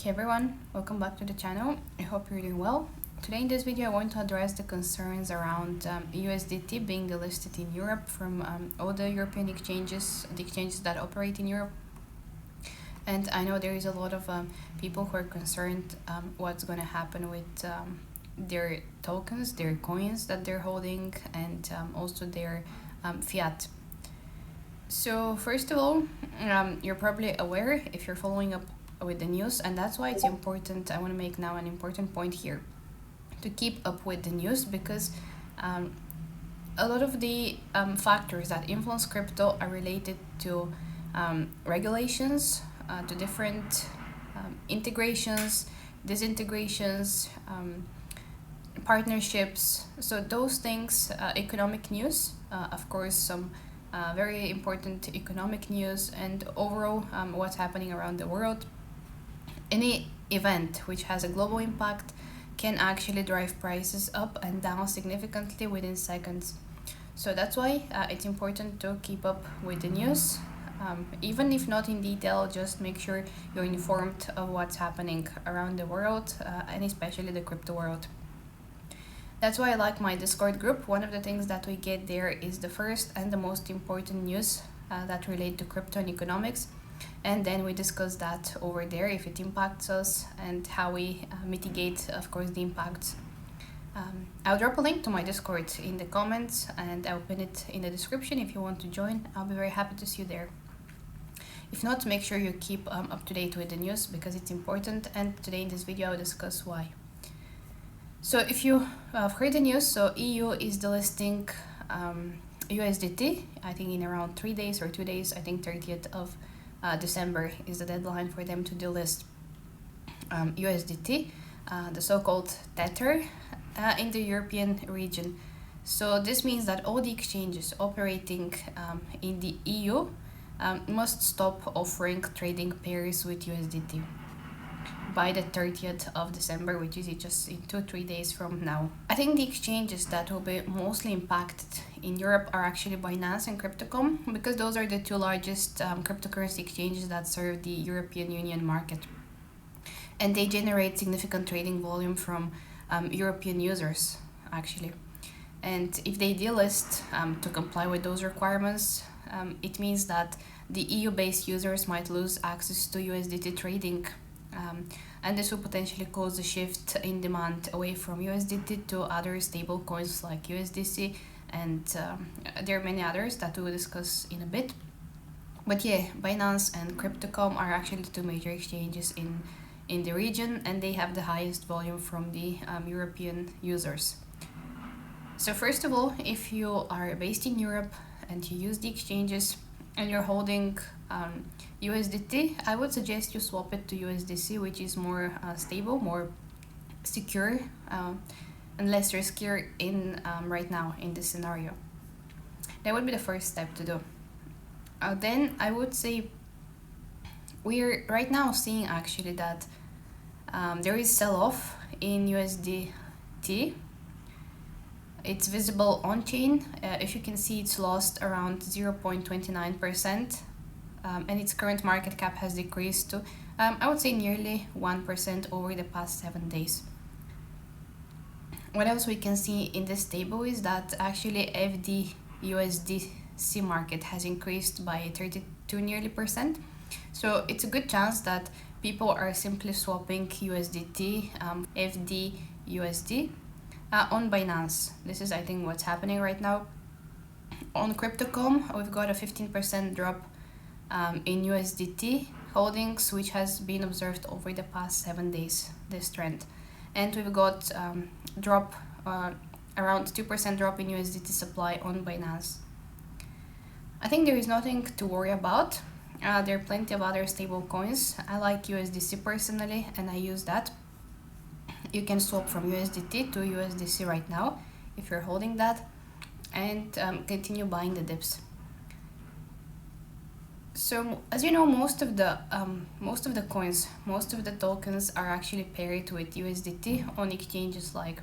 Hey everyone, welcome back to the channel. I hope you're doing well. Today in this video I want to address the concerns around USDT being delisted in Europe from all the European exchanges, the exchanges that operate in Europe. And I know there is a lot of people who are concerned what's going to happen with their tokens, their coins that they're holding, and also their fiat. So first of all, you're probably aware if you're following up with the news, and that's why it's important. I want to make now an important point here to keep up with the news, because a lot of the factors that influence crypto are related to regulations, to different integrations, disintegrations, partnerships. So those things, economic news, of course, some very important economic news, and overall what's happening around the world. Any event which has a global impact can actually drive prices up and down significantly within seconds. So that's why it's important to keep up with the news. Even if not in detail, just make sure you're informed of what's happening around the world, and especially the crypto world. That's why I like my Discord group. One of the things that we get there is the first and the most important news that relate to crypto and economics. And then we discuss that over there, if it impacts us and how we mitigate, of course, the impacts. I'll drop a link to my Discord in the comments, and I'll pin it in the description if you want to join. I'll be very happy to see you there. If not, make sure you keep up to date with the news, because it's important, and today in this video I'll discuss why. So if you have heard the news, so EU is delisting USDT, I think in around 3 days or 2 days. I think 30th of December is the deadline for them to delist USDT, the so-called Tether, in the European region. So this means that all the exchanges operating in the EU must stop offering trading pairs with USDT by the 30th of December, which is just in 2-3 days from now. I think the exchanges that will be mostly impacted in Europe are actually Binance and Crypto.com, because those are the two largest cryptocurrency exchanges that serve the European Union market. And they generate significant trading volume from European users, actually. And if they delist to comply with those requirements, it means that the EU-based users might lose access to USDT trading. And this will potentially cause a shift in demand away from USDT to other stable coins like USDC, and there are many others that we will discuss in a bit. But yeah, Binance and Crypto.com are actually the two major exchanges in the region, and they have the highest volume from the European users. So first of all, if you are based in Europe and you use the exchanges and you're holding USDT, I would suggest you swap it to USDC, which is more stable, more secure, and less riskier in right now in this scenario. That would be the first step to do. Then I would say we're right now seeing actually that there is sell-off in USDT. It's visible on chain. If you can see, it's lost around 0.29%, and its current market cap has decreased to I would say nearly 1% over the past 7 days. What else we can see in this table is that actually FD USDC market has increased by 32 nearly percent. So it's a good chance that people are simply swapping USDT, FD USD on Binance. This is, I think, what's happening right now. On Crypto.com, we've got a 15% drop in USDT holdings, which has been observed over the past 7 days, this trend. And we've got drop around 2% drop in USDT supply on Binance. I think there is nothing to worry about. There are plenty of other stable coins. I like USDC personally, and I use that. You can swap from USDT to USDC right now if you're holding that, and continue buying the dips. So as you know, most of the coins, most of the tokens are actually paired with USDT on exchanges like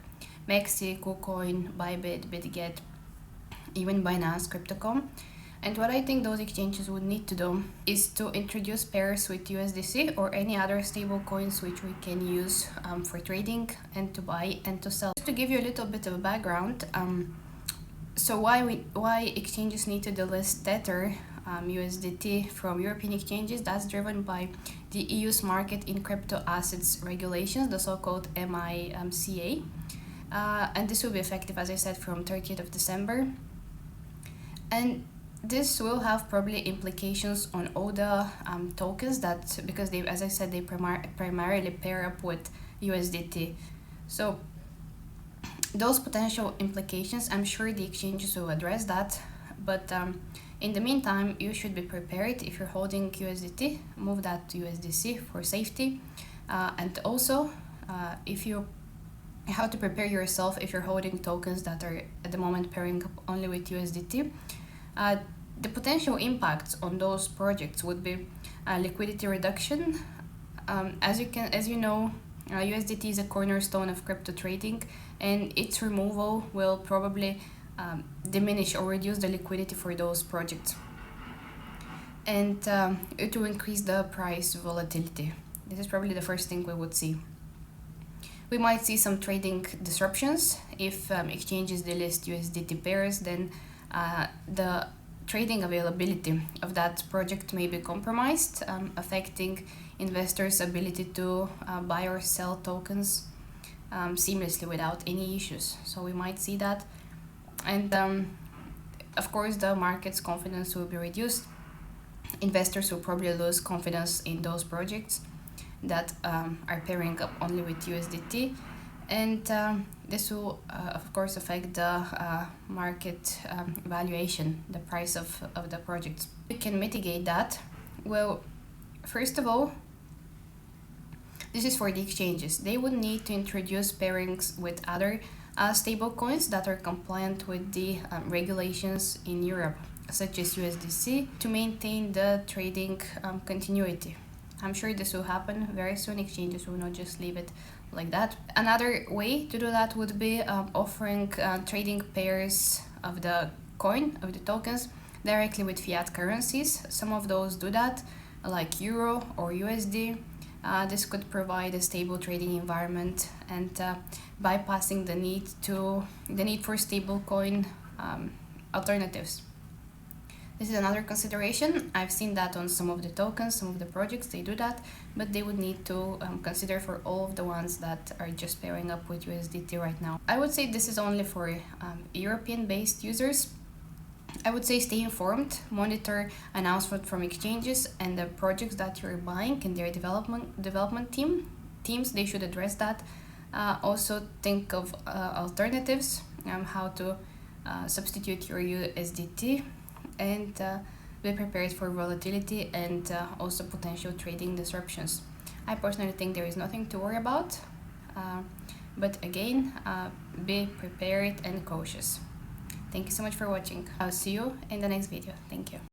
Maxi, KuCoin, Bybit, BitGet, even Binance, Crypto.com. And what I think those exchanges would need to do is to introduce pairs with USDC or any other stable coins which we can use for trading and to buy and to sell. Just to give you a little bit of a background, so why exchanges need to delist Tether USDT from European exchanges? That's driven by the EU's market in crypto assets regulations, the so-called MICA. And this will be effective, as I said, from 30th of December. And this will have probably implications on all the tokens that, because they, as I said, they primarily pair up with USDT. So those potential implications, I'm sure the exchanges will address that. But in the meantime, you should be prepared. If you're holding USDT, move that to USDC for safety. And also, how to prepare yourself if you're holding tokens that are at the moment pairing up only with USDT. The potential impacts on those projects would be liquidity reduction. As you know, USDT is a cornerstone of crypto trading, and its removal will probably diminish or reduce the liquidity for those projects. And it will increase the price volatility. This is probably the first thing we would see. We might see some trading disruptions. If exchanges delist USDT pairs, then the trading availability of that project may be compromised, affecting investors' ability to buy or sell tokens seamlessly without any issues. So we might see that. And of course, the market's confidence will be reduced. Investors will probably lose confidence in those projects that are pairing up only with USDT. And this will, of course, affect the market valuation, the price of the projects. We can mitigate that. Well, first of all, this is for the exchanges. They would need to introduce pairings with other stable coins that are compliant with the regulations in Europe, such as USDC, to maintain the trading continuity. I'm sure this will happen very soon. Exchanges will not just leave it like that. Another way to do that would be offering trading pairs of the coin, of the tokens, directly with fiat currencies. Some of those do that, like Euro or USD. This could provide a stable trading environment and bypassing the need for stable coin alternatives. This is another consideration. I've seen that on some of the tokens, some of the projects, they do that, but they would need to consider for all of the ones that are just pairing up with USDT right now. I would say this is only for European-based users. I would say stay informed, monitor announcements from exchanges and the projects that you're buying and their development teams. They should address that. Also think of alternatives, how to substitute your USDT, and be prepared for volatility and also potential trading disruptions. I personally think there is nothing to worry about, but again, be prepared and cautious. Thank you so much for watching. I'll see you in the next video. Thank you.